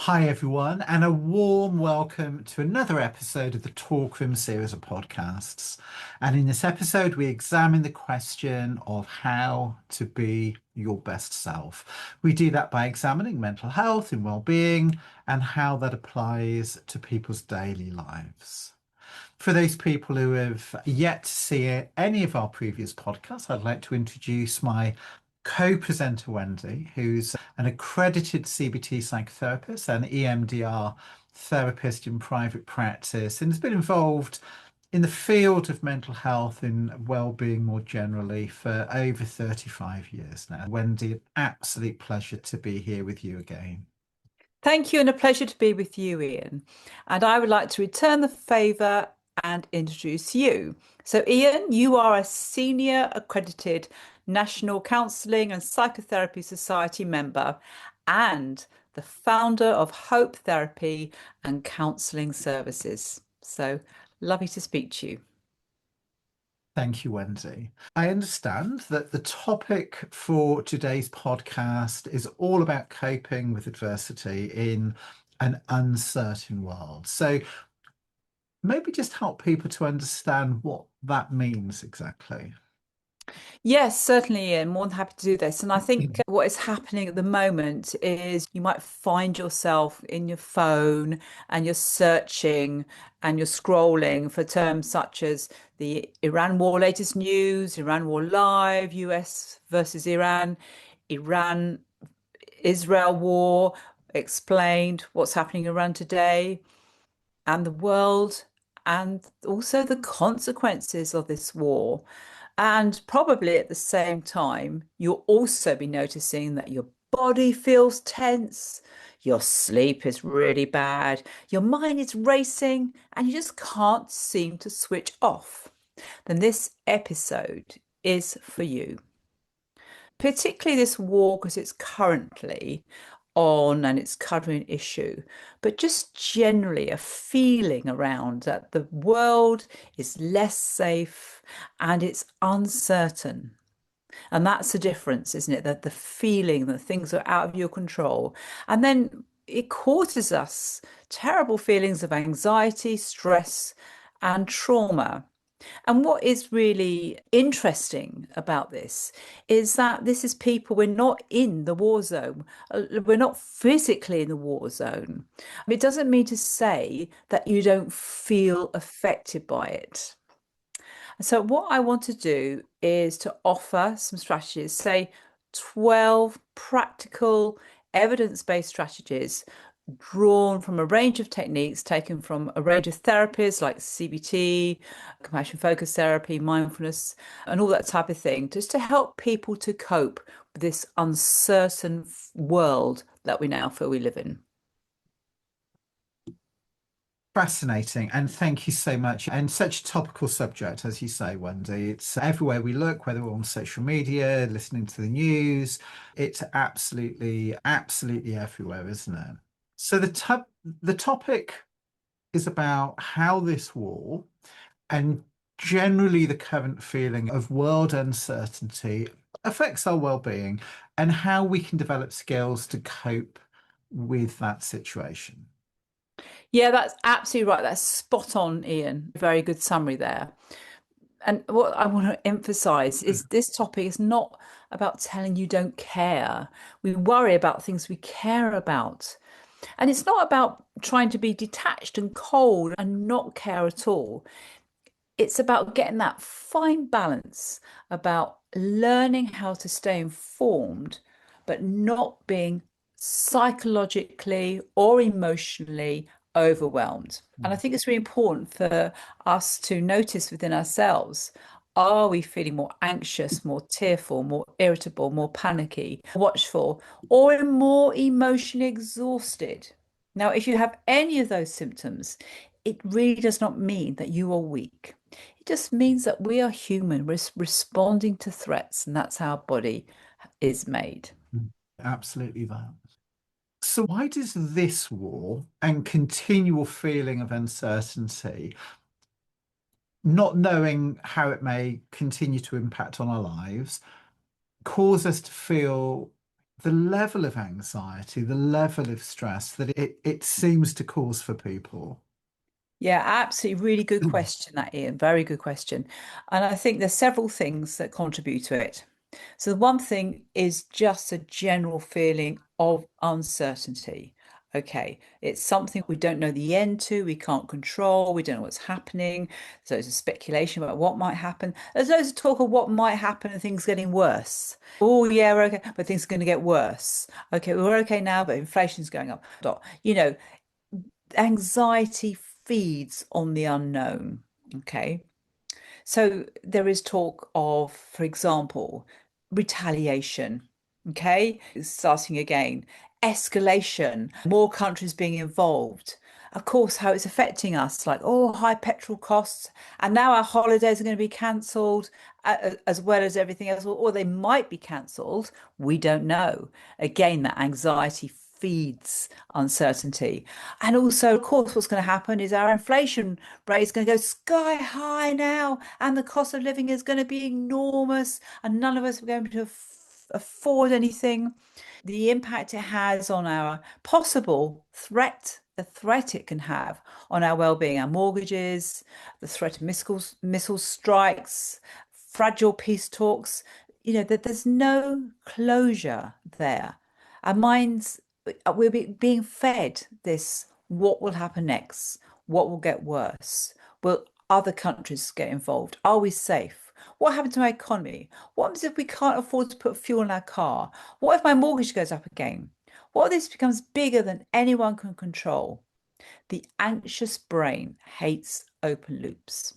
Hi, everyone, and a warm welcome to another episode of the Talk Room series of podcasts. And in this episode, we examine the question of how to be your best self. We do that by examining mental health and well-being and how that applies to people's daily lives. For those people who have yet to see any of our previous podcasts, I'd like to introduce my co-presenter, Wendy, who's an accredited CBT psychotherapist and EMDR therapist in private practice and has been involved in the field of mental health and well-being more generally for over 35 years now. Wendy, an absolute pleasure to be here with you again. Thank you, and a pleasure to be with you, Ian. And I would like to return the favour and introduce you. So, Ian, you are a senior accredited National Counselling and Psychotherapy Society member and the founder of Hope Therapy and Counselling Services. So, lovely to speak to you. Thank you, Wendy. I understand that the topic for today's podcast is all about coping with adversity in an uncertain world. So maybe just help people to understand what that means exactly. Yes, certainly, Ian. More than happy to do this. And I think what is happening at the moment is you might find yourself in your phone and you're searching and you're scrolling for terms such as the Iran war latest news, Iran war live, US versus Iran Israel war explained, what's happening in Iran today and the world, and also the consequences of this war. And probably at the same time, you'll also be noticing that your body feels tense, your sleep is really bad, your mind is racing, and you just can't seem to switch off. Then this episode is for you. Particularly this war, because it's currently on and it's covering an issue, but just generally a feeling around that the world is less safe and it's uncertain. And that's the difference, isn't it? That the feeling that things are out of your control. And then it causes us terrible feelings of anxiety, stress, and trauma. And what is really interesting about this is that this is people, we're not in the war zone. We're not physically in the war zone. It doesn't mean to say that you don't feel affected by it. So, what I want to do is to offer some strategies, say 12 practical evidence-based strategies drawn from a range of techniques taken from a range of therapies like CBT, compassion focused therapy, mindfulness, and all that type of thing, just to help people to cope with this uncertain world that we now feel we live in. Fascinating, and thank you so much. And such a topical subject, as you say, Wendy. It's everywhere we look, whether we're on social media, listening to the news. It's absolutely everywhere, isn't it? So the topic is about how this war and generally the current feeling of world uncertainty affects our well-being and how we can develop skills to cope with that situation. Yeah, that's absolutely right. That's spot on, Ian. Very good summary there. And what I want to emphasize is this topic is not about telling you don't care. We worry about things we care about. And it's not about trying to be detached and cold and not care at all. It's about getting that fine balance about learning how to stay informed, but not being psychologically or emotionally overwhelmed. And I think it's really important for us to notice within ourselves, are we feeling more anxious, more tearful, more irritable, more panicky, watchful, or more emotionally exhausted? Now, if you have any of those symptoms, it really does not mean that you are weak. It just means that we are human, we're responding to threats, and that's how our body is made. Absolutely that. So why does this war and continual feeling of uncertainty, not knowing how it may continue to impact on our lives, cause us to feel the level of anxiety, the level of stress that it seems to cause for people? Yeah, absolutely. Really good question, that Ian. Very good question. And I think there's several things that contribute to it. So the one thing is just a general feeling of uncertainty. Okay, it's something we don't know the end to, we can't control, we don't know what's happening. So there's a speculation about what might happen. There's loads of talk of what might happen and things getting worse. Oh, yeah, we're okay, but things are going to get worse. Okay, we're okay now, but inflation's going up. You know, anxiety feeds on the unknown. Okay. So there is talk of, for example, retaliation. Okay. Starting again, escalation, more countries being involved. Of course, how it's affecting us, like, oh, high petrol costs. And now our holidays are going to be cancelled, as well as everything else, or they might be cancelled. We don't know. Again, that anxiety feeds uncertainty. And also, of course, what's going to happen is our inflation rate is going to go sky high now, and the cost of living is going to be enormous, and none of us are going to afford anything. The impact it has on our possible threat, the threat it can have on our well-being, our mortgages, the threat of missile strikes, fragile peace talks, that there's no closure there. Our minds, we're being fed this, what will happen next? What will get worse? Will other countries get involved? Are we safe? What happened to my economy? What happens if we can't afford to put fuel in our car? What if my mortgage goes up again? What if this becomes bigger than anyone can control? The anxious brain hates open loops.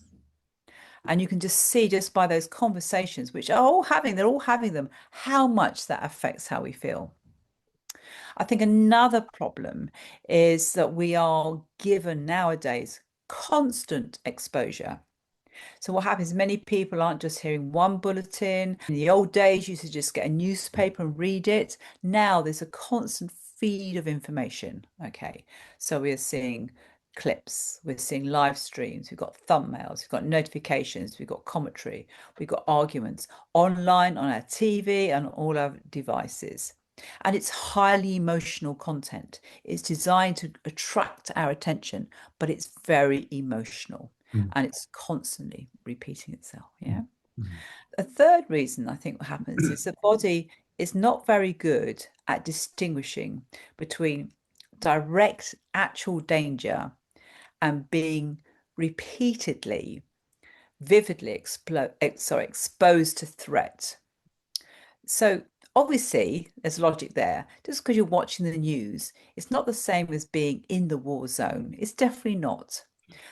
And you can just see just by those conversations, which are all having, they're all having them, how much that affects how we feel. I think another problem is that we are given nowadays constant exposure. So what happens, many people aren't just hearing one bulletin. In the old days, you used to just get a newspaper and read it. Now there's a constant feed of information. Okay. So we're seeing clips, we're seeing live streams, we've got thumbnails, we've got notifications, we've got commentary, we've got arguments online, on our TV, and all our devices. And it's highly emotional content. It's designed to attract our attention, but it's very emotional Mm, and it's constantly repeating itself. mm, Yeah. mm, A third reason I think what happens is the body is not very good at distinguishing between direct actual danger and being repeatedly, vividly exposed to threat. So obviously, there's logic there. Just because you're watching the news, it's not the same as being in the war zone. It's definitely not.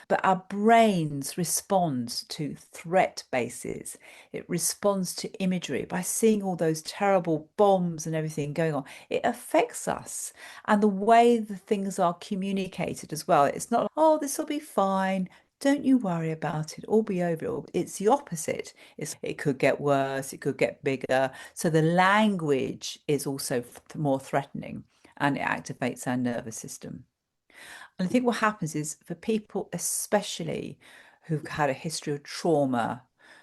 But our brains respond to threat bases. It responds to imagery by seeing all those terrible bombs and everything going on. It affects us and the way the things are communicated as well. It's not, oh, this will be fine. Don't you worry about it. All be over. It's the opposite. It could get worse. It could get bigger. So the language is also more threatening and it activates our nervous system. And I think what happens is for people, especially who've had a history of trauma,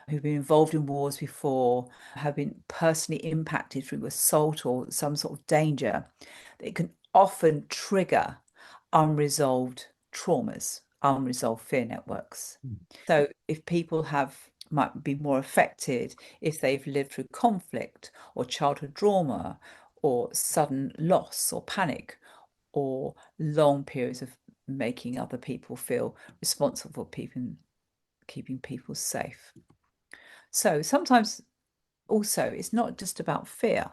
who've been involved in wars before, have been personally impacted through assault or some sort of danger, it can often trigger unresolved traumas, unresolved fear networks. mm, So if people might be more affected if they've lived through conflict or childhood trauma or sudden loss or panic or long periods of making other people feel responsible for keeping people safe. So sometimes also it's not just about fear.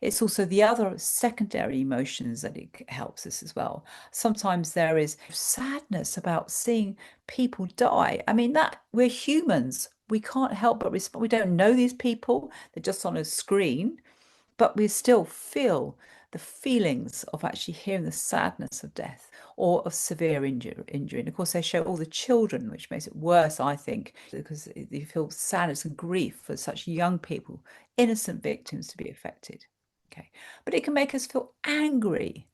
It's also the other secondary emotions that it helps us as well. Sometimes there is sadness about seeing people die. I mean, that we're humans. We can't help but respond. We don't know these people. They're just on a screen, but we still feel the feelings of actually hearing the sadness of death or of severe injury. And of course, they show all the children, which makes it worse, I think, because you feel sadness and grief for such young people, innocent victims to be affected. Okay. But it can make us feel angry.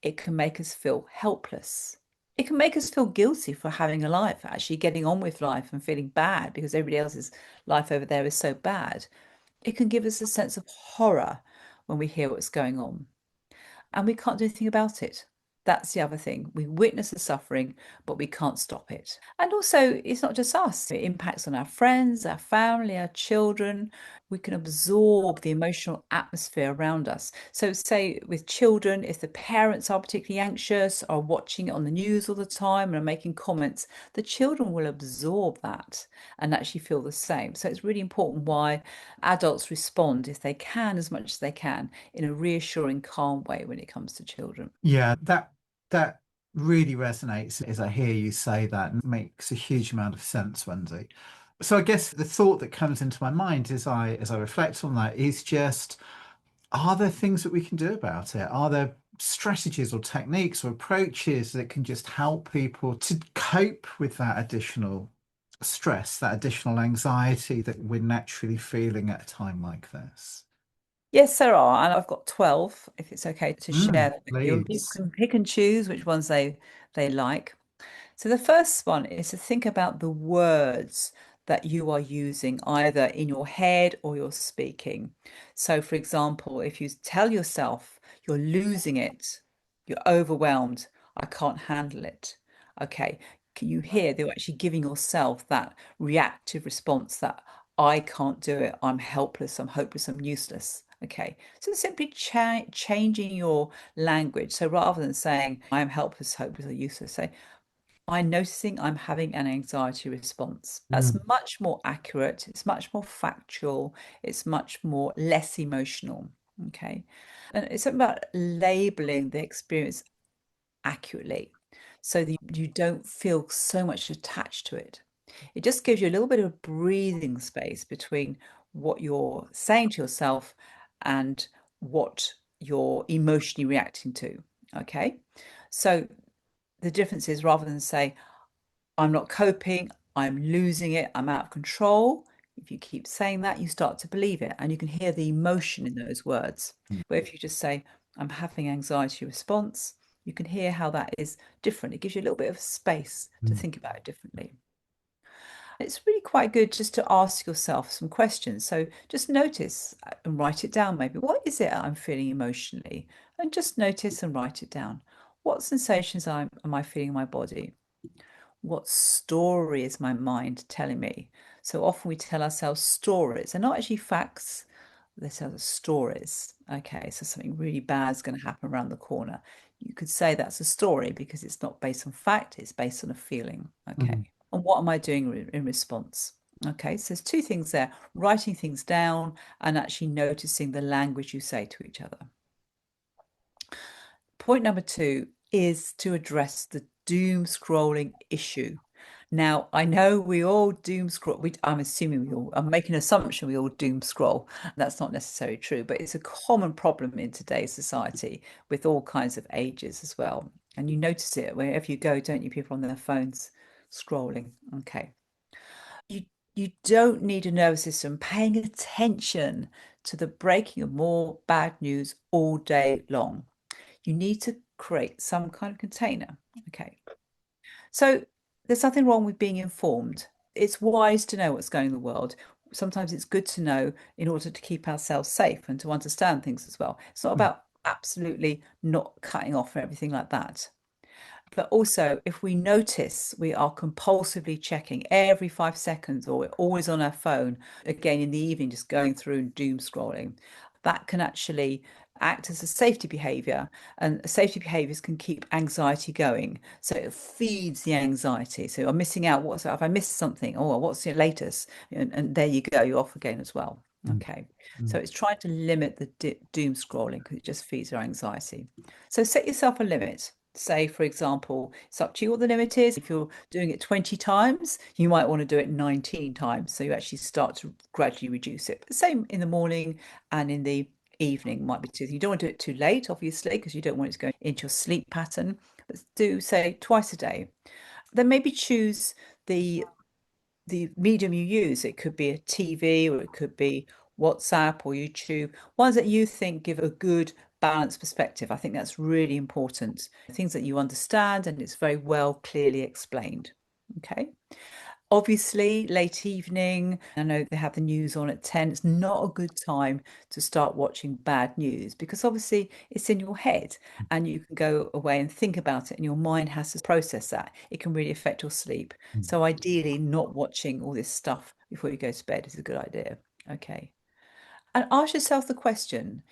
It can make us feel helpless. It can make us feel guilty for having a life, actually getting on with life and feeling bad because everybody else's life over there is so bad. It can give us a sense of horror when we hear what's going on, and we can't do anything about it. That's the other thing. We witness the suffering, but we can't stop it. And also, it's not just us, it impacts on our friends, our family, our children. We can absorb the emotional atmosphere around us. So, say with children, if the parents are particularly anxious or watching it on the news all the time and are making comments, the children will absorb that and actually feel the same. So, it's really important why adults respond, if they can, as much as they can, in a reassuring, calm way when it comes to children. Yeah, that really resonates as I hear you say that and makes a huge amount of sense, Wendy. So I guess the thought that comes into my mind as I reflect on that is just, are there things that we can do about it? Are there strategies or techniques or approaches that can just help people to cope with that additional stress, that additional anxiety that we're naturally feeling at a time like this? Yes, there are, and I've got 12, if it's okay to share them with you. And people Please. can pick and choose which ones they like. So the first one is to think about the words that you are using either in your head or you're speaking. So for example, if you tell yourself you're losing it, you're overwhelmed, I can't handle it. Okay, can you hear that you're actually giving yourself that reactive response that I can't do it, I'm helpless, I'm hopeless, I'm useless. Okay, so simply changing your language. So rather than saying I am helpless, hopeless, or useless, say I'm noticing I'm having an anxiety response. That's Mm, much more accurate, it's much more factual, it's much more less emotional. Okay. And it's about labeling the experience accurately so that you don't feel so much attached to it. It just gives you a little bit of breathing space between what you're saying to yourself and what you're emotionally reacting to. Okay. So the difference is rather than say, I'm not coping, I'm losing it, I'm out of control. If you keep saying that, you start to believe it and you can hear the emotion in those words. mm, But if you just say, I'm having anxiety response, you can hear how that is different. It gives you a little bit of space to mm, think about it differently. It's really quite good just to ask yourself some questions. So just notice and write it down maybe. What is it I'm feeling emotionally? And just notice and write it down. What sensations am I feeling in my body? What story is my mind telling me? So often we tell ourselves stories. They're not actually facts, they tell us stories. Okay, so something really bad is going to happen around the corner. You could say that's a story because it's not based on fact, it's based on a feeling. Okay. mm, And what am I doing in response? Okay, so there's two things there, writing things down and actually noticing the language you say to each other. Point number two is to address the doom scrolling issue. Now, I know we all doom scroll. I'm assuming I'm making an assumption we all doom scroll. That's not necessarily true, but it's a common problem in today's society with all kinds of ages as well. And you notice it wherever you go, don't you? People on their phones scrolling. Okay. You you don't need a nervous system paying attention to the breaking of more bad news all day long. You need to create some kind of container. Okay. So there's nothing wrong with being informed. It's wise to know what's going on in the world. Sometimes it's good to know in order to keep ourselves safe and to understand things as well. It's not mm, about absolutely not cutting off and everything like that. But also, if we notice we are compulsively checking every 5 seconds or we're always on our phone, again in the evening, just going through and doom scrolling, that can actually act as a safety behavior. And safety behaviors can keep anxiety going. So it feeds the anxiety. So I'm missing out. What's if I missed something? Oh, what's the latest? And there you go, you're off again as well. mm, Okay. So mm, it's trying to limit the doom scrolling because it just feeds our anxiety. So set yourself a limit. Say, for example, it's up to you what the limit is. If you're doing it 20 times, you might want to do it 19 times. So you actually start to gradually reduce it. The same in the morning and in the evening might be too. You don't want to do it too late, obviously, because you don't want it to go into your sleep pattern. But do say twice a day. Then maybe choose the the medium you use. It could be a TV or it could be WhatsApp or YouTube, ones that you think give a good balanced perspective. I think that's really important. Things that you understand and it's very well clearly explained. Okay. Obviously, late evening, I know they have the news on at 10. It's not a good time to start watching bad news because obviously it's in your head and you can go away and think about it and your mind has to process that. It can really affect your sleep. Mm. So ideally, not watching all this stuff before you go to bed is a good idea. Okay. And ask yourself the question,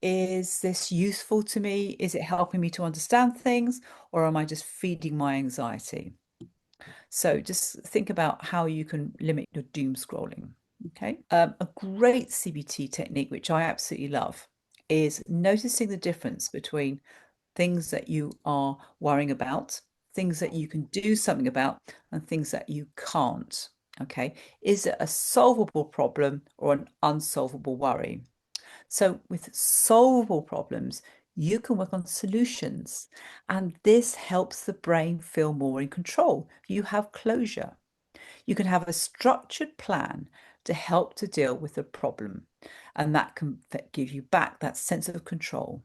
is this useful to me? Is it helping me to understand things, or am I just feeding my anxiety? So just think about how you can limit your doom scrolling. Okay. A great CBT technique, which I absolutely love, is noticing the difference between things that you are worrying about, things that you can do something about, and things that you can't. Okay. Is it a solvable problem or an unsolvable worry? So, with solvable problems, you can work on solutions, and this helps the brain feel more in control. You have closure. You can have a structured plan to help to deal with the problem, and that can give you back that sense of control.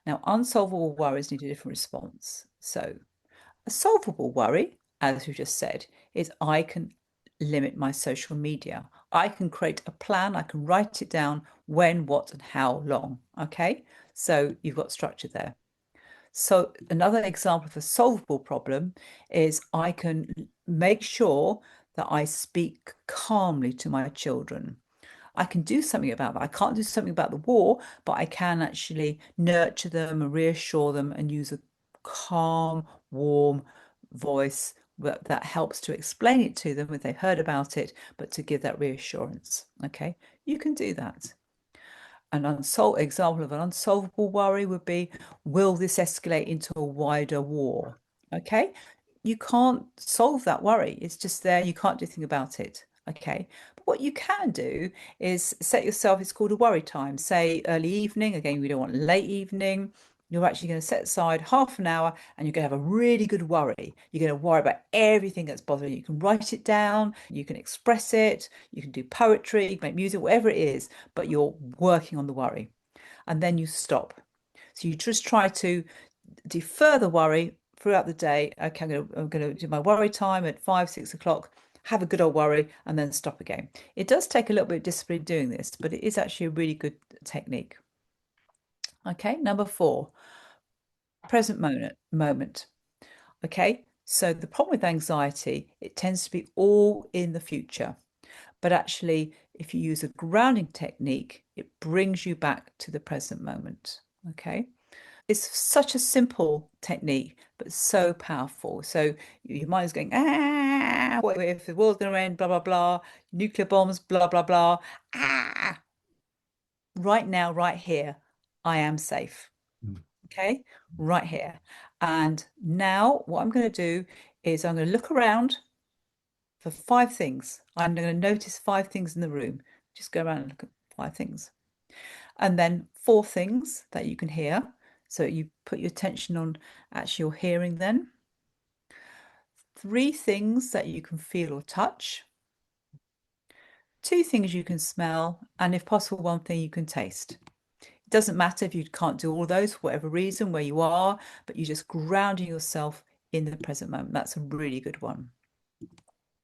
Now, unsolvable worries need a different response. So, a solvable worry, as we just said, is I can limit my social media. I can create a plan, I can write it down when, what, and how long. Okay, so you've got structure there. So, another example of a solvable problem is I can make sure that I speak calmly to my children. I can do something about that. I can't do something about the war, but I can actually nurture them and reassure them and use a calm, warm voice that helps to explain it to them if they've heard about it, but to give that reassurance. Okay, you can do that. An example of an unsolvable worry would be, will this escalate into a wider war? Okay, you can't solve that worry. It's just there. You can't do anything about it. Okay. But what you can do is set yourself, it's called a worry time. Say early evening. Again, we don't want late evening. You're actually going to set aside half an hour and you're going to have a really good worry. You're going to worry about everything that's bothering you. You can write it down, you can express it, you can do poetry, you can make music, whatever it is, but you're working on the worry. And then you stop. So you just try to defer the worry throughout the day. Okay, I'm going to do my worry time at 5, 6 o'clock, have a good old worry, and then stop again. It does take a little bit of discipline doing this, but it is actually a really good technique. Okay, number 4, present moment. Okay, so the problem with anxiety, it tends to be all in the future. But actually, if you use a grounding technique, it brings you back to the present moment. Okay. It's such a simple technique, but so powerful. So your mind is going, ah, what if the world's going to end, blah, blah, blah, nuclear bombs, blah, blah, blah. Ah, right now, right here, I am safe. Mm. Okay, right here. And now what I'm going to do is I'm going to look around for 5 things. I'm going to notice 5 things in the room. Just go around and look at 5 things. And then 4 things that you can hear. So you put your attention on actually your hearing then. 3 things that you can feel or touch. 2 things you can smell. And if possible, 1 thing you can taste. It doesn't matter if you can't do all those for whatever reason, where you are, but you're just grounding yourself in the present moment. That's a really good one.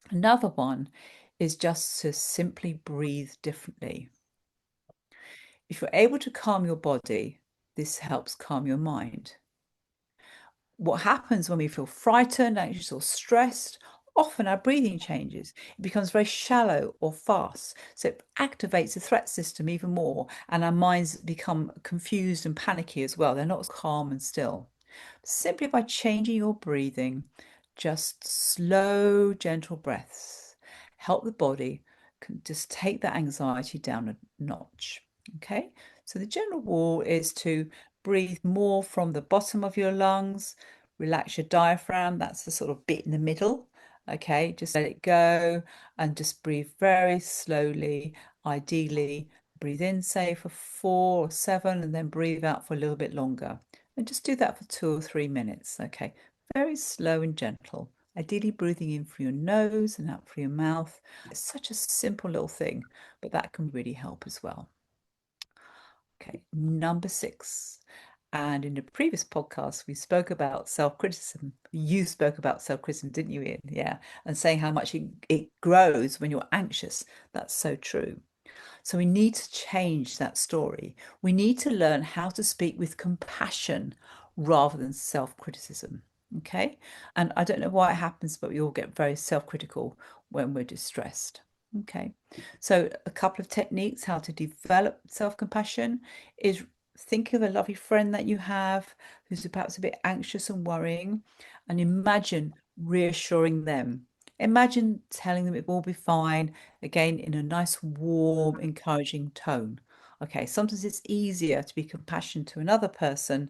Another one is just to simply breathe differently. If you're able to calm your body, this helps calm your mind. What happens when we feel frightened, anxious, or stressed? Often our breathing changes. It becomes very shallow or fast. So it activates the threat system even more, and our minds become confused and panicky as well. They're not as calm and still. Simply by changing your breathing, just slow, gentle breaths, help the body can just take that anxiety down a notch. Okay, so the general rule is to breathe more from the bottom of your lungs, relax your diaphragm, that's the sort of bit in the middle. Okay, just let it go and just breathe very slowly. Ideally, breathe in, say, for 4 or 7, and then breathe out for a little bit longer. And just do that for 2 or 3 minutes. Okay, very slow and gentle. Ideally, breathing in through your nose and out through your mouth. It's such a simple little thing, but that can really help as well. Okay, number 6. And in the previous podcast, we spoke about self-criticism. You spoke about self-criticism, didn't you, Ian? Yeah. And saying how much it grows when you're anxious. That's so true. So we need to change that story. We need to learn how to speak with compassion rather than self-criticism. Okay. And I don't know why it happens, but we all get very self-critical when we're distressed. Okay. So a couple of techniques how to develop self-compassion is think of a lovely friend that you have who's perhaps a bit anxious and worrying, and imagine reassuring them. Imagine telling them it will be fine, again, in a nice, warm, encouraging tone. Okay, sometimes it's easier to be compassionate to another person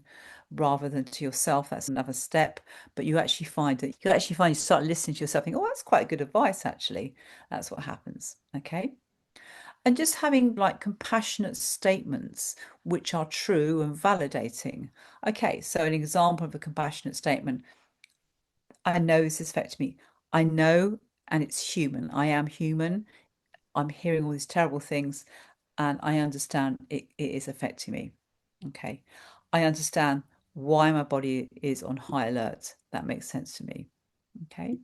rather than to yourself. That's another step. But you actually find that you start listening to yourself, think, oh, that's quite good advice, actually. That's what happens. Okay. And just having like compassionate statements which are true and validating. Okay, so an example of a compassionate statement, I know this has affected me. I know, and it's human. I am human. I'm hearing all these terrible things, and I understand it is affecting me. Okay. I understand why my body is on high alert. That makes sense to me. Okay.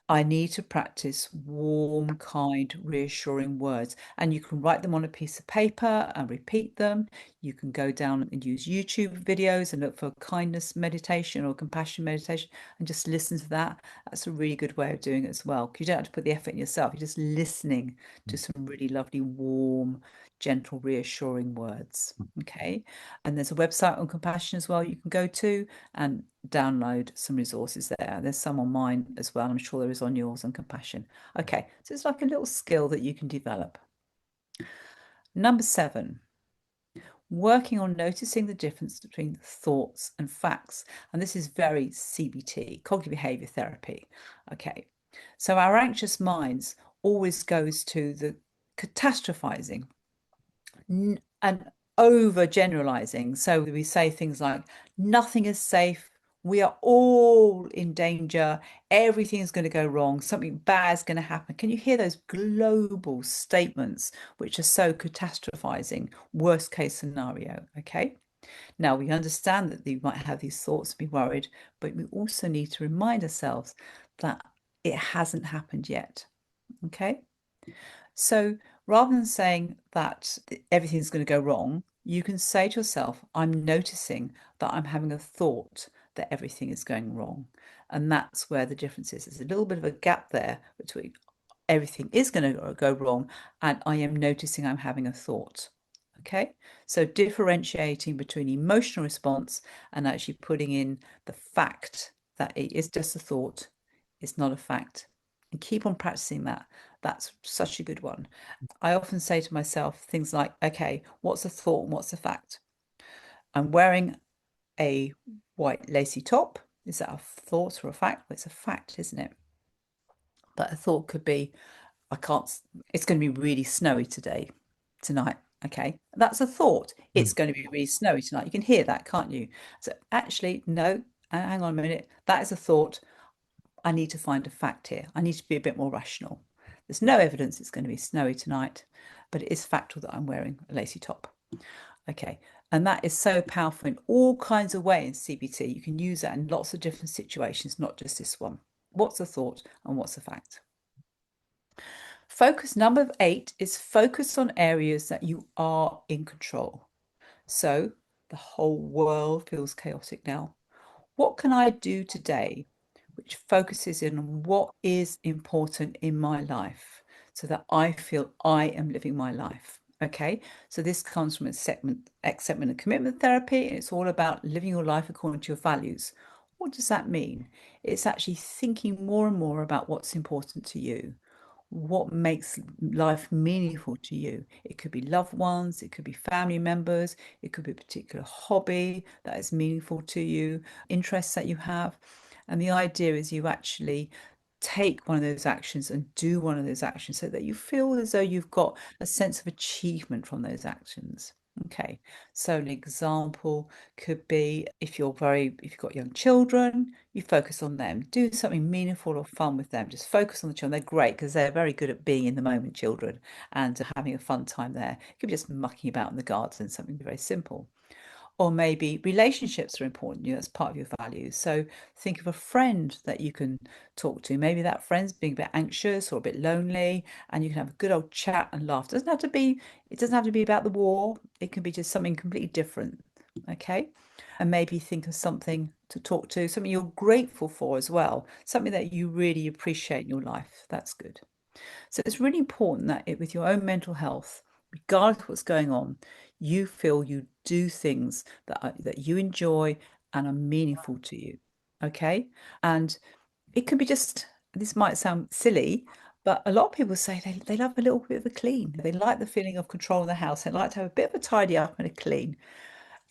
I need to practice warm, kind, reassuring words. And you can write them on a piece of paper and repeat them. You can go down and use YouTube videos and look for kindness meditation or compassion meditation and just listen to that. That's a really good way of doing it as well. 'Cause you don't have to put the effort in yourself. You're just listening to some really lovely, warm, gentle, reassuring words. Okay. And there's a website on compassion as well you can go to and download some resources there. There's some on mine as well. I'm sure there is on yours on compassion. Okay, so it's like a little skill that you can develop. Number 7, working on noticing the difference between thoughts and facts. And this is very CBT, cognitive behavior therapy. Okay, so our anxious minds always goes to the catastrophizing and over generalizing. So we say things like, nothing is safe. We are all in danger. Everything is going to go wrong. Something bad is going to happen. Can you hear those global statements, which are so catastrophizing, worst case scenario? Okay. Now we understand that you might have these thoughts and be worried, but we also need to remind ourselves that it hasn't happened yet. Okay. So rather than saying that everything's going to go wrong, you can say to yourself, I'm noticing that I'm having a thought that everything is going wrong. And that's where the difference is. There's a little bit of a gap there between everything is going to go wrong and I am noticing I'm having a thought. Okay, so differentiating between emotional response and actually putting in the fact that it is just a thought, it's not a fact. And keep on practicing that. That's such a good one. I often say to myself things like, okay, what's a thought and what's a fact? I'm wearing a white lacy top. Is that a thought or a fact? Well, it's a fact, isn't it? But a thought could be, I can't, it's going to be really snowy tonight. Okay, that's a thought. It's Mm. going to be really snowy tonight. You can hear that, can't you? So actually, no, hang on a minute. That is a thought. I need to find a fact here. I need to be a bit more rational. There's no evidence it's going to be snowy tonight, but it is factual that I'm wearing a lacy top. Okay, and that is so powerful in all kinds of ways in CBT. You can use that in lots of different situations, not just this one. What's a thought and what's a fact? Focus number 8 is focus on areas that you are in control. So the whole world feels chaotic now. What can I do today which focuses in on what is important in my life so that I feel I am living my life? Okay, so this comes from acceptance and commitment therapy, and it's all about living your life according to your values. What does that mean? It's actually thinking more and more about what's important to you, what makes life meaningful to you. It could be loved ones, it could be family members, it could be a particular hobby that is meaningful to you, interests that you have. And the idea is you actually take one of those actions and do one of those actions so that you feel as though you've got a sense of achievement from those actions. Okay, so an example could be if you've got young children, you focus on them, do something meaningful or fun with them. Just focus on the children. They're great because they're very good at being in the moment, children, and having a fun time there. It could be just mucking about in the garden, something very simple. Or maybe relationships are important to you. That's part of your values. So think of a friend that you can talk to. Maybe that friend's being a bit anxious or a bit lonely, and you can have a good old chat and laugh. It doesn't have to be about the war. It can be just something completely different. Okay. And maybe think of something to talk to, something you're grateful for as well, something that you really appreciate in your life. That's good. So it's really important that with your own mental health, regardless of what's going on, you feel you do things that you enjoy and are meaningful to you. Okay. And it could be just, this might sound silly, but a lot of people say they love a little bit of a clean. They like the feeling of control in the house. They like to have a bit of a tidy up and a clean.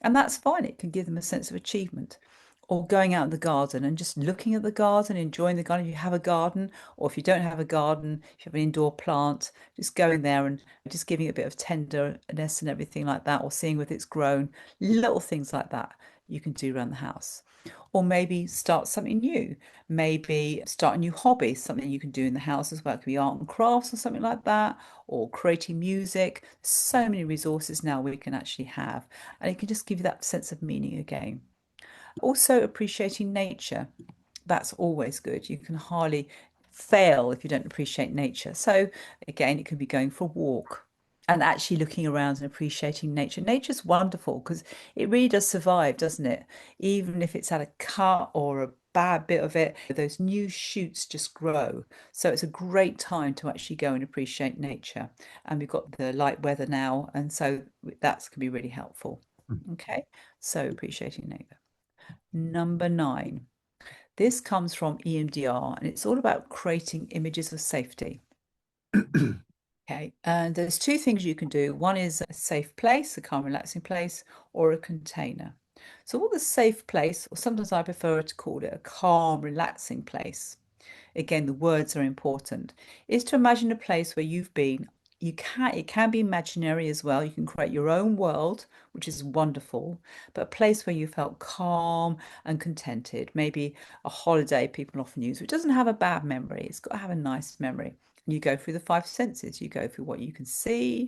And that's fine. It can give them a sense of achievement. Or going out in the garden and just looking at the garden, enjoying the garden. If you have a garden, or if you don't have a garden, if you have an indoor plant, just going there and just giving it a bit of tenderness and everything like that, or seeing if it's grown, little things like that you can do around the house. Or maybe start something new. Maybe start a new hobby, something you can do in the house as well. It could be art and crafts or something like that, or creating music. So many resources now we can actually have, and it can just give you that sense of meaning again. Also, appreciating nature. That's always good. You can hardly fail if you don't appreciate nature. So, again, it could be going for a walk and actually looking around and appreciating nature. Nature's wonderful because it really does survive, doesn't it? Even if it's had a cut or a bad bit of it, those new shoots just grow. So it's a great time to actually go and appreciate nature. And we've got the light weather now, and so that's can be really helpful. Okay, so appreciating nature. Number 9. This comes from EMDR and it's all about creating images of safety. Okay, and there's two things you can do. One is a safe place, a calm, relaxing place, or a container. So, what the safe place, or sometimes I prefer to call it a calm, relaxing place, again, the words are important, is to imagine a place where you've been. It can be imaginary as well. You can create your own world, which is wonderful, but a place where you felt calm and contented. Maybe a holiday people often use, which doesn't have a bad memory. It's got to have a nice memory. And you go through the five senses. You go through what you can see,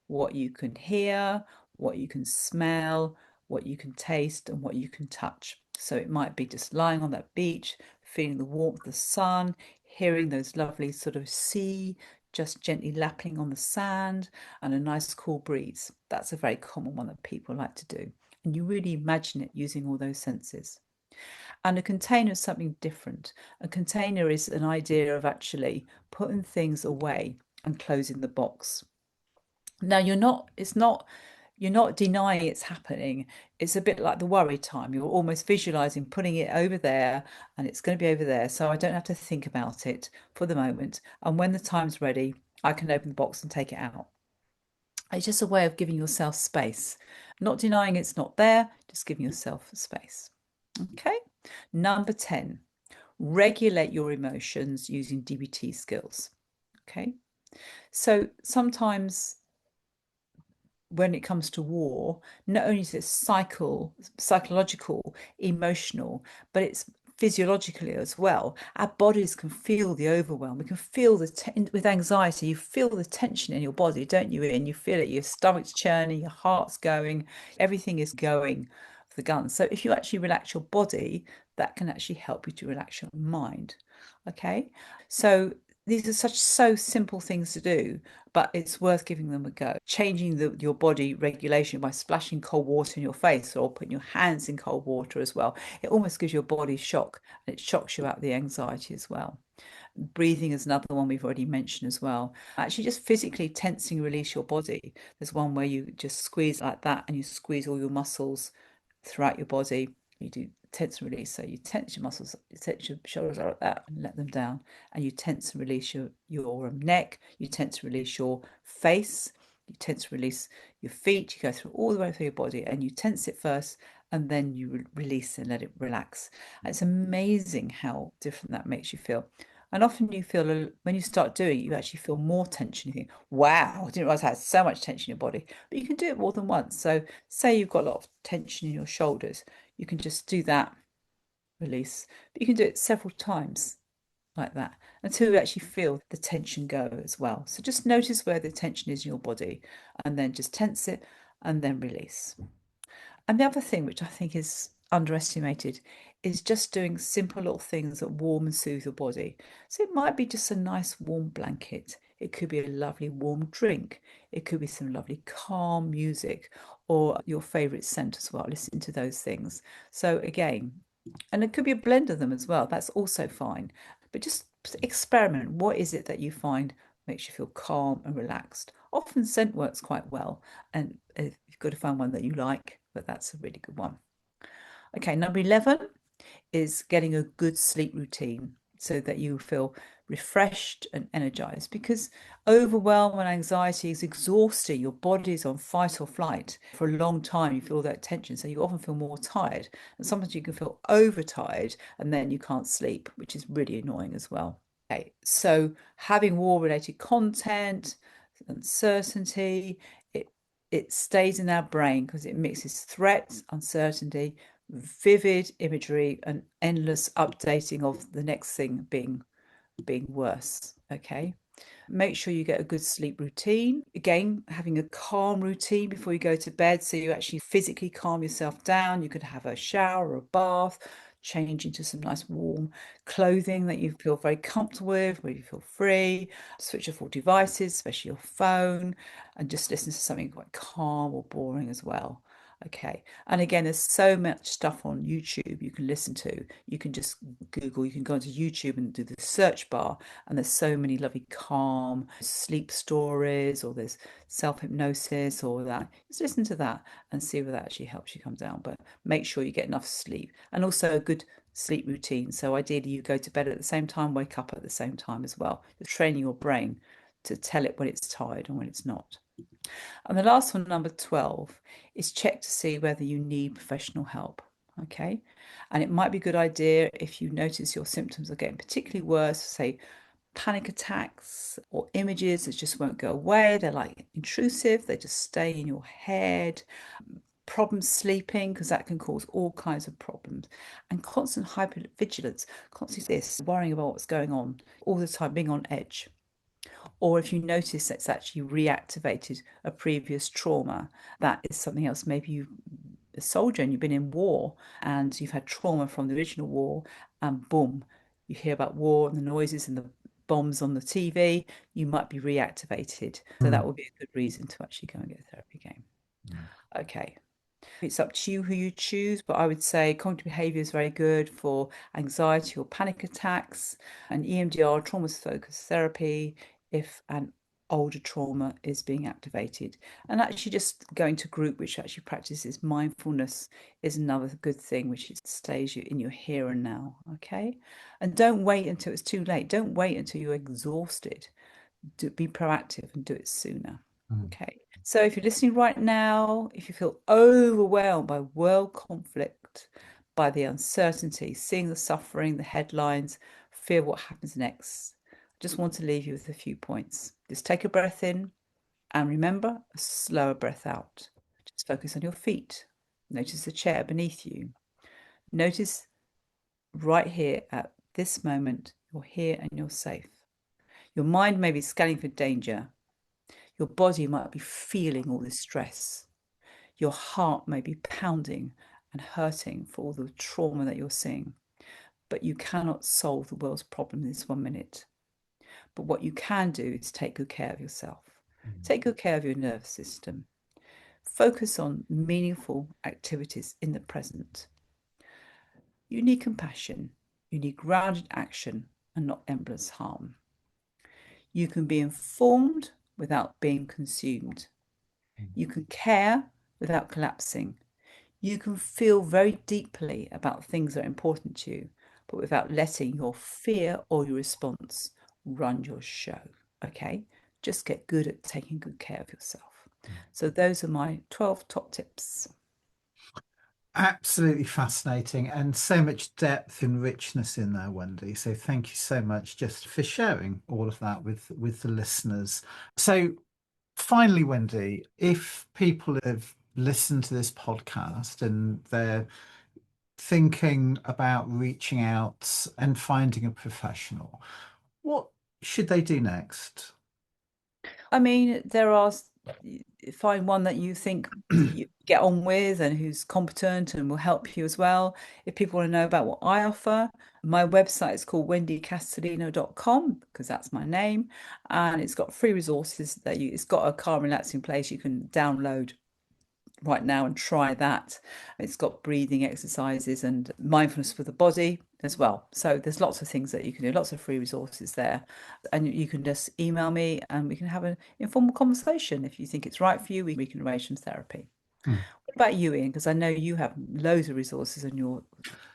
what you can hear, what you can smell, what you can taste, and what you can touch. So it might be just lying on that beach, feeling the warmth of the sun, hearing those lovely sort of sea just gently lapping on the sand, and a nice cool breeze. That's a very common one that people like to do. And you really imagine it using all those senses. And a container is something different. A container is an idea of actually putting things away and closing the box. Now you're not denying it's happening. It's a bit like the worry time. You're almost visualizing putting it over there and it's going to be over there. So I don't have to think about it for the moment. And when the time's ready, I can open the box and take it out. It's just a way of giving yourself space, not denying it's not there, just giving yourself space. Okay. Number 10, regulate your emotions using DBT skills. Okay. So sometimes when it comes to war, not only is it psychological, emotional, but it's physiologically as well. Our bodies can feel the overwhelm. We can feel with anxiety, you feel the tension in your body, don't you? And you feel it, your stomach's churning, your heart's going, everything is going for the gun. So if you actually relax your body, that can actually help you to relax your mind. Okay. So these are so simple things to do, but it's worth giving them a go. Changing your body regulation by splashing cold water in your face or putting your hands in cold water as well. It almost gives your body shock and it shocks you out the anxiety as well. Breathing is another one we've already mentioned as well. Actually, just physically tensing, release your body. There's one where you just squeeze like that and you squeeze all your muscles throughout your body. You do tense and release. So you tense your muscles, you tense your shoulders like that and let them down. And you tense and release your neck. You tense and release your face. You tense and release your feet. You go through all the way through your body and you tense it first and then you release and let it relax. And it's amazing how different that makes you feel. And often you feel, when you start doing it, you actually feel more tension. You think, wow, I didn't realize I had so much tension in your body. But you can do it more than once. So say you've got a lot of tension in your shoulders, you can just do that, release. But you can do it several times like that until you actually feel the tension go as well. So just notice where the tension is in your body and then just tense it and then release. And the other thing, which I think is underestimated, is just doing simple little things that warm and soothe your body. So it might be just a nice warm blanket. It could be a lovely warm drink. It could be some lovely calm music or your favorite scent as well. Listen to those things. So again, and it could be a blend of them as well. That's also fine. But just experiment. What is it that you find makes you feel calm and relaxed? Often scent works quite well. And you've got to find one that you like, but that's a really good one. Okay, number 11 is getting a good sleep routine so that you feel refreshed and energized because overwhelm and anxiety is exhausting. Your body is on fight or flight for a long time. You feel that tension, so you often feel more tired. And sometimes you can feel overtired and then you can't sleep, which is really annoying as well. Okay, so having war-related content, uncertainty, it it stays in our brain because it mixes threat, uncertainty, vivid imagery, and endless updating of the next thing being worse. Okay. Make sure you get a good sleep routine. Again, having a calm routine before you go to bed so you actually physically calm yourself down. You could have a shower or a bath, change into some nice warm clothing that you feel very comfortable with, where you feel free. Switch off all devices, especially your phone, and just listen to something quite calm or boring as well. Okay. And again, there's so much stuff on YouTube you can listen to. You can just Google, you can go onto YouTube and do the search bar, and there's so many lovely calm sleep stories, or there's self-hypnosis or that. Just listen to that and see whether that actually helps you come down. But make sure you get enough sleep and also a good sleep routine. So ideally you go to bed at the same time, wake up at the same time as well. You're training your brain to tell it when it's tired and when it's not. And the last one, number 12, is check to see whether you need professional help. Okay. And it might be a good idea if you notice your symptoms are getting particularly worse, say panic attacks or images that just won't go away. They're like intrusive, they just stay in your head. Problems sleeping, because that can cause all kinds of problems. And constant hypervigilance, constantly this, worrying about what's going on all the time, being on edge. Or if you notice it's actually reactivated a previous trauma, that is something else. Maybe you're a soldier and you've been in war and you've had trauma from the original war, and boom, you hear about war and the noises and the bombs on the TV, you might be reactivated. So that Mm. would be a good reason to actually go and get a therapy game. Mm. Okay. It's up to you who you choose, but I would say cognitive behavior is very good for anxiety or panic attacks, and EMDR, trauma focused therapy, if an older trauma is being activated. And actually, just going to group which actually practices mindfulness is another good thing, which stays you in your here and now. Okay. And don't wait until it's too late. Don't wait until you're exhausted. Be proactive and do it sooner. Mm. Okay. So if you're listening right now, if you feel overwhelmed by world conflict, by the uncertainty, seeing the suffering, the headlines, fear what happens next, I just want to leave you with a few points. Just take a breath in and remember a slower breath out. Just focus on your feet. Notice the chair beneath you. Notice right here at this moment, you're here and you're safe. Your mind may be scanning for danger. Your body might be feeling all this stress. Your heart may be pounding and hurting for all the trauma that you're seeing. But you cannot solve the world's problem in this 1 minute. But what you can do is take good care of yourself. Mm. Take good care of your nervous system. Focus on meaningful activities in the present. You need compassion. You need grounded action and not endless harm. You can be informed without being consumed. You can care without collapsing. You can feel very deeply about things that are important to you, but without letting your fear or your response run your show. Okay? Just get good at taking good care of yourself. So, those are my 12 top tips. Absolutely fascinating, and so much depth and richness in there, Wendy. So thank you so much just for sharing all of that with the listeners. So finally, Wendy, if people have listened to this podcast and they're thinking about reaching out and finding a professional, what should they do next? I mean, there are find one that you think you get on with and who's competent and will help you as well. If people want to know about what I offer, my website is called wendycastellino.com because that's my name. And it's got free resources it's got a calm, relaxing place you can download right now and try that. It's got breathing exercises and mindfulness for the body as well. So there's lots of things that you can do, lots of free resources there. And you can just email me and we can have an informal conversation. If you think it's right for you, we can arrange some therapy. Mm. What about you, Ian? Because I know you have loads of resources on your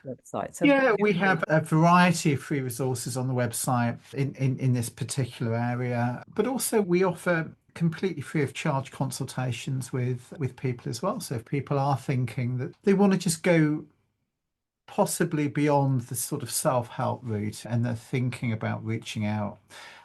website. So Yeah, feel we free. have a variety of free resources on the website in this particular area, but also we offer completely free of charge consultations with people as well. So if people are thinking that they want to just go possibly beyond the sort of self-help route and they're thinking about reaching out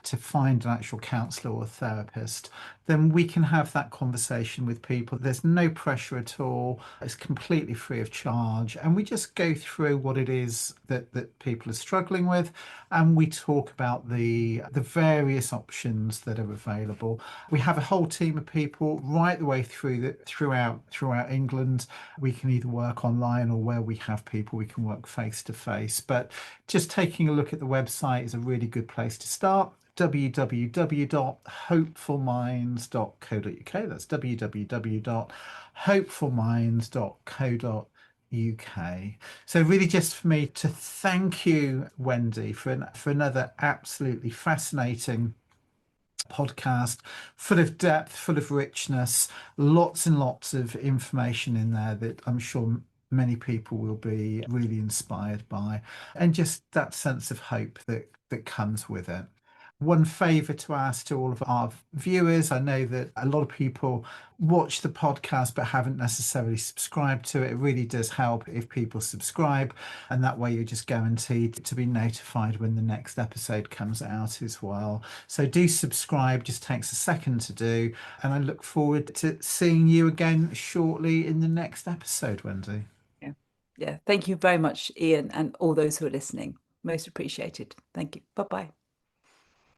to find an actual counselor or therapist, then we can have that conversation with people. There's no pressure at all. It's completely free of charge. And we just go through what it is that people are struggling with. And we talk about the various options that are available. We have a whole team of people right the way throughout England. We can either work online or where we have people, we can work face to face. But just taking a look at the website is a really good place to start. www.hopefulminds.co.uk. That's www.hopefulminds.co.uk. So really just for me to thank you, Wendy, for another absolutely fascinating podcast, full of depth, full of richness, lots and lots of information in there that I'm sure many people will be really inspired by, and just that sense of hope that comes with it. One favour to ask to all of our viewers, I know that a lot of people watch the podcast but haven't necessarily subscribed to it. It really does help if people subscribe, and that way you're just guaranteed to be notified when the next episode comes out as well. So do subscribe, just takes a second to do, and I look forward to seeing you again shortly in the next episode, Wendy. Yeah. Yeah. Thank you very much, Ian, and all those who are listening. Most appreciated. Thank you. Bye bye.